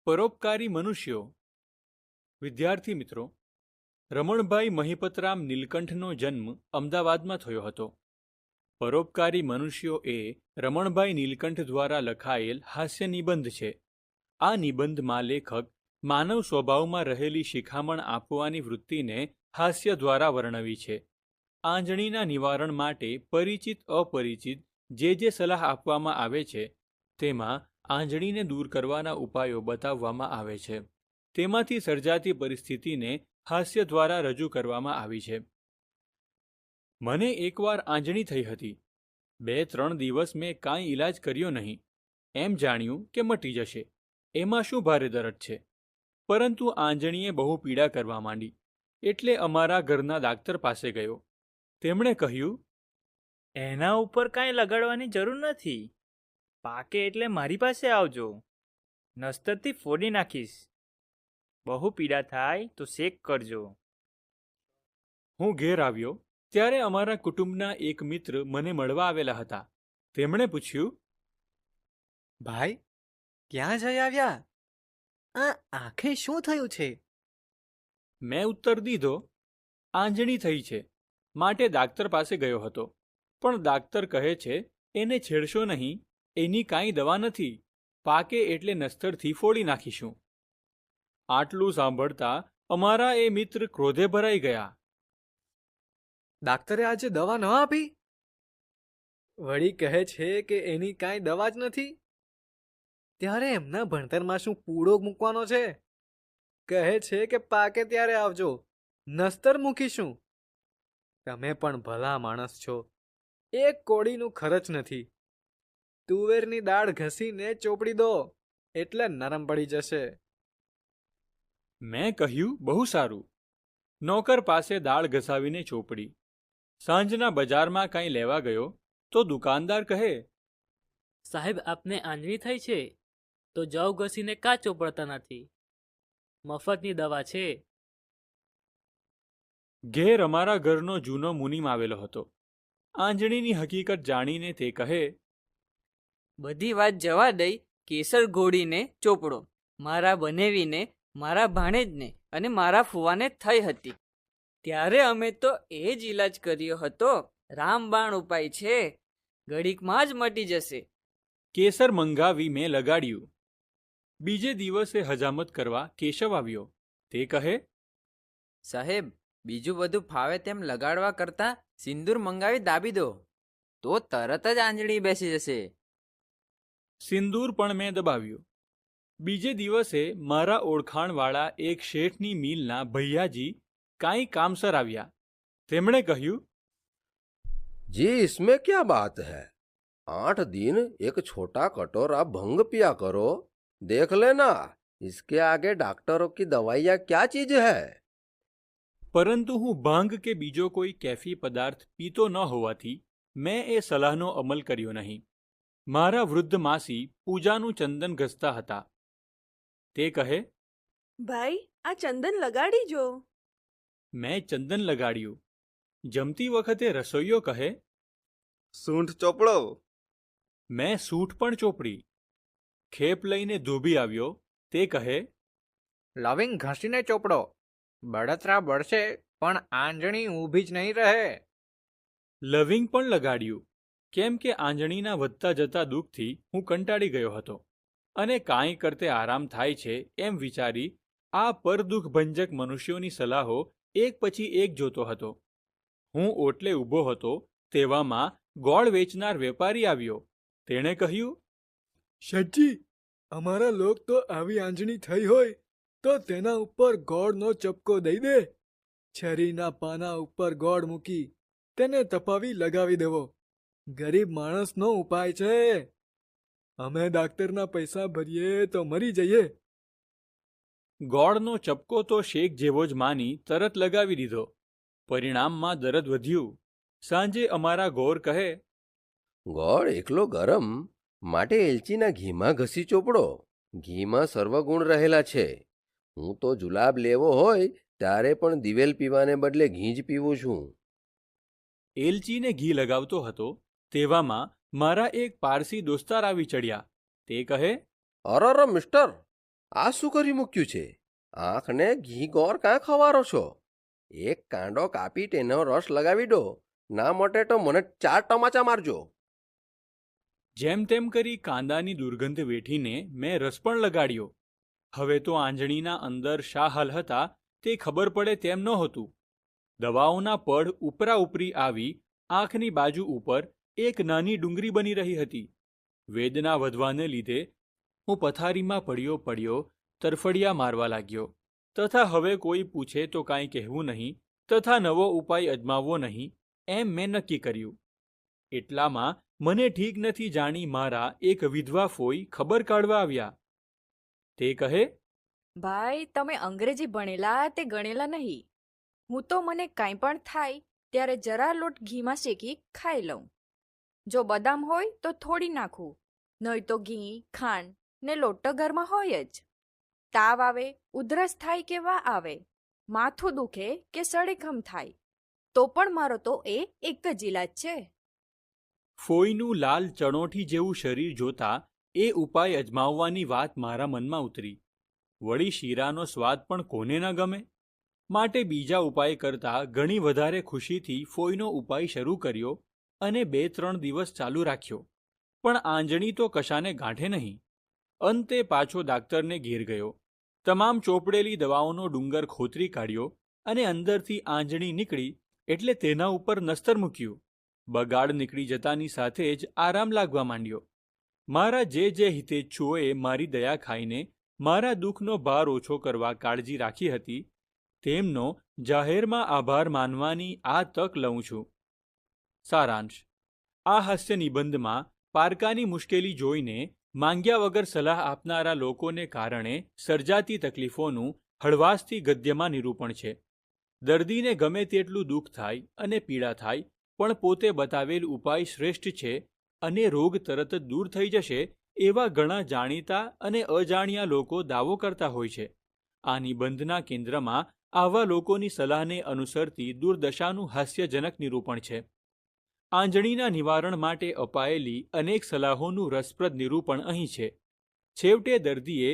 પરોપકારી મનુષ્યો. વિદ્યાર્થી મિત્રો, રમણભાઈ મહિપતરામ નીલકંઠનો જન્મ અમદાવાદમાં થયો હતો. પરોપકારી મનુષ્યો એ રમણભાઈ નીલકંઠ દ્વારા લખાયેલ હાસ્ય નિબંધ છે. આ નિબંધમાં લેખક માનવ સ્વભાવમાં રહેલી શિખામણ આપવાની વૃત્તિને હાસ્ય દ્વારા વર્ણવી છે. આંજણીના નિવારણ માટે પરિચિત અપરિચિત જે સલાહ આપવામાં આવે છે તેમાં આંજણીને દૂર કરવાના ઉપાયો બતાવવામાં આવે છે. તેમાંથી સર્જાતી પરિસ્થિતિને હાસ્ય દ્વારા રજૂ કરવામાં આવી છે. મને એકવાર આંજણી થઈ હતી. 2-3 દિવસ મેં કાંઈ ઈલાજ કર્યો નહીં. એમ જાણ્યું કે મટી જશે. એમાં શું ભારે દરદ છે. પરંતુ આંજણીએ બહુ પીડા કરવા માંડી. એટલે અમારા ઘરના દાક્તર પાસે ગયો. તેમણે કહ્યું, એના ઉપર કાંઈ લગાડવાની જરૂર નથી. પાકે એટલે મારી પાસે આવજો. નસ્તરથી ફોડી નાખીશ. બહુ પીડા થાય તો શેક કરજો. હું ઘેર આવ્યો ત્યારે અમારા કુટુંબના એક મિત્ર મને મળવા આવેલા હતા. તેમણે પૂછ્યું, ભાઈ, ક્યાં જઈ આવ્યા? આ આંખે શું થયું છે? મેં ઉત્તર દીધો, આંજણી થઈ છે, માટે દાક્તર પાસે ગયો હતો. પણ દાક્તર કહે છે એને છેડશો નહીં, એની કાંઈ દવા નથી. પાકે એટલે નસ્તરથી ફોડી નાખીશું. આટલું સાંભળતા અમારા એ મિત્ર ક્રોધે ભરાઈ ગયા. ડાક્ટરે આજે દવા ન આપી? વળી કહે છે કે એની કાંઈ દવા જ નથી. ત્યારે એમના ભણતરમાં શું પૂળો મૂકવાનો છે? કહે છે કે પાકે ત્યારે આવજો, નસ્તર મૂકીશું. તમે પણ ભલા માણસ છો. એક કોડીનું ખર્ચ નથી. તુવેરની દાળ ઘસીને ચોપડી દો એટલે નરમ પડી જશે. મેં કહ્યું, બહુ સારું. નોકર પાસે દાળ ઘસાવીને ચોપડી. સાંજના બજારમાં કાંઈ લેવા ગયો તો દુકાનદાર કહે, સાહેબ, આપને આંજણી થઈ છે તો જવ ઘસીને કાં ચોપડતા નથી? મફતની દવા છે. ઘેર અમારા ઘરનો જૂનો મુનિમ આવેલો હતો. આંજણીની હકીકત જાણીને તે કહે, બધી વાત જવા દઈ, કેસર ઘોડીને ચોપડો મારા બનેવીને, મારા ભાણેજને અને મારા ફુવાને થઈ હતી. ત્યારે અમે તો એ જ ઈલાજ કર્યો હતો. રામબાણ ઉપાય છે, ઘડીકમાં જ મટી જશે. કેસર મંગાવી મેં લગાડ્યું. બીજે દિવસે હજામત કરવા કેશવ આવ્યો. તે કહે, સાહેબ, બીજું બધું ફાવે તેમ લગાડવા કરતાં સિંદૂર મંગાવી દાબી દો તો તરત જ આંજણી બેસી જશે. સિંદૂર પણ મેં દબાવ્યું. બીજે દિવસે મારા ઓળખાણવાળા એક શેઠની મિલના ભૈયાજી કાંઈ કામસર આવ્યા. તેમણે કહ્યું, जी इसमें क्या बात है? 8 दिन एक छोटा कटोरा भंग पिया करो, देख लेना इसके आगे डॉक्टरों की दवाइयाँ क्या चीज है. પરંતુ હું ભાંગ કે બીજો કોઈ કેફી પદાર્થ પીતો ન હોવાથી મેં એ સલાહનો અમલ કર્યો નહીં. મારા વૃદ્ધ માસી પૂજાનું ચંદન ઘસતા હતા. તે કહે, ભાઈ, આ ચંદન લગાડી જો. મેં ચંદન લગાડ્યું. જમતી વખતે રસોઈયો કહે, સૂંઠ ચોપડો. મેં સૂંઠ પણ ચોપડી. ખેપ લઈને ધોબી આવ્યો. તે કહે, લવિંગ ઘસીને ચોપડો. બળતરા બળશે પણ આંજણી ઊભી જ નહીં રહે. લવિંગ પણ લગાડ્યું. કેમ કે આંજણીના વધતા જતા દુઃખથી હું કંટાળી ગયો હતો અને કાંઈ કરતે આરામ થાય છે એમ વિચારી આ પરદુઃખભંજક મનુષ્યોની સલાહો એક પછી એક જોતો હતો. હું ઓટલે ઊભો હતો તેવામાં ગોળ વેચનાર વેપારી આવ્યો. તેણે કહ્યું, શેઠજી, અમારા લોક તો આવી આંજણી થઈ હોય તો તેના ઉપર ગોળનો ચપકો દઈ દે. છરીના પાના ઉપર ગોળ મૂકી તેને તપાવી લગાવી દેવો. ગરીબ માણસનો ઉપાય છે. અમે ડાક્ટરના પૈસા ભરીએ તો મરી જઈએ. ગોળનો ચપકો તો શેક જેવો જ માની તરત લગાવી દીધો. પરિણામમાં દરદ વધ્યું. સાંજે અમારા ગોર કહે, ગોળ એકલો ગરમ માટે એલચીના ઘીમાં ઘસી ચોપડો. ઘીમાં સર્વગુણ રહેલા છે. હું તો જુલાબ લેવો હોય ત્યારે પણ દિવેલ પીવાને બદલે ઘી જ પીવું છું. એલચીને ઘી લગાવતો હતો તેવામાં મારા એક પારસી દોસ્તાર આવી ચડ્યા. તે કહે, અરર મિસ્ટર, આ શું કરી મૂક્યું છે? આંખને ઘી ગોર કાં ખવારો છો? એક કાંડો કાપી તેનો રસ લગાવી દો. ના મોટે તો મને 4 ટમાચા મારજો. જેમ તેમ કરી કાંદાની દુર્ગંધ વેઠીને મેં રસ પણ લગાડ્યો. હવે તો આંજણીના અંદર શા હાલ હતા તે ખબર પડે તેમ નહોતું. દવાઓના પડ ઉપરા ઉપરી આવી આંખની બાજુ ઉપર એક નાની ડુંગળી બની રહી હતી. વેદના વધવાને લીધે હું પથારીમાં પડ્યો તરફડિયા મારવા લાગ્યો. તથા હવે કોઈ પૂછે તો કાંઈ કહેવું નહીં તથા નવો ઉપાય અજમાવવો નહીં એમ મેં નક્કી કર્યું. એટલામાં મને ઠીક નથી જાણી મારા એક વિધવા ફોઈ ખબર કાઢવા આવ્યા. તે કહે, ભાઈ તમે અંગ્રેજી ભણેલા તે ગણેલા નહીં. હું તો મને કાંઈ પણ થાય ત્યારે જરા લોટ ઘીમાં શેકી ખાઈ લઉં. જો બદામ હોય તો થોડી નાખું, નહીં તો ઘી ખાંડ ને લોટ તો ઘરમાં હોય જ. તાવ આવે, ઉધરસ થાય કે વા આવે, માથું દુખે કે સળેખમ થાય, તો પણ મારો તો એ એક જ ઈલાજ છે. ફોઈનું લાલ ચણોઠી જેવું શરીર જોતા એ ઉપાય અજમાવવાની વાત મારા મનમાં ઉતરી. વળી શીરાનો સ્વાદ પણ કોને ન ગમે? માટે બીજા ઉપાય કરતાં ઘણી વધારે ખુશીથી ફોઈનો ઉપાય શરૂ કર્યો અને 2-3 દિવસ ચાલુ રાખ્યો. પણ આંજણી તો કશાને ગાંઠે નહીં. અંતે પાછો ડાક્ટરને ઘેર ગયો. તમામ ચોપડેલી દવાઓનો ડુંગર ખોતરી કાઢ્યો અને અંદરથી આંજણી નીકળી એટલે તેના ઉપર નસ્તર મૂક્યું. બગાડ નીકળી જતાની સાથે જ આરામ લાગવા માંડ્યો. મારા જે હિતેચ્છુઓએ મારી દયા ખાઈને મારા દુઃખનો ભાર ઓછો કરવા કાળજી રાખી હતી તેમનો જાહેરમાં આભાર માનવાની આ તક લઉં છું. સારાંશ: આ હાસ્ય નિબંધમાં પારકાની મુશ્કેલી જોઈને માંગ્યા વગર સલાહ આપનારા લોકોને કારણે સર્જાતી તકલીફોનું હળવાશથી ગદ્યમાં નિરૂપણ છે. દર્દીને ગમે તેટલું દુઃખ થાય અને પીડા થાય પણ પોતે બતાવેલ ઉપાય શ્રેષ્ઠ છે અને રોગ તરત જ દૂર થઈ જશે એવા ઘણા જાણીતા અને અજાણ્યા લોકો દાવો કરતા હોય છે. આ નિબંધના કેન્દ્રમાં આવા લોકોની સલાહને અનુસરતી દુર્દશાનું હાસ્યજનક નિરૂપણ છે. આંજણીના નિવારણ માટે અપાયેલી અનેક સલાહોનું રસપ્રદ નિરૂપણ અહીં છે. છેવટે દર્દીએ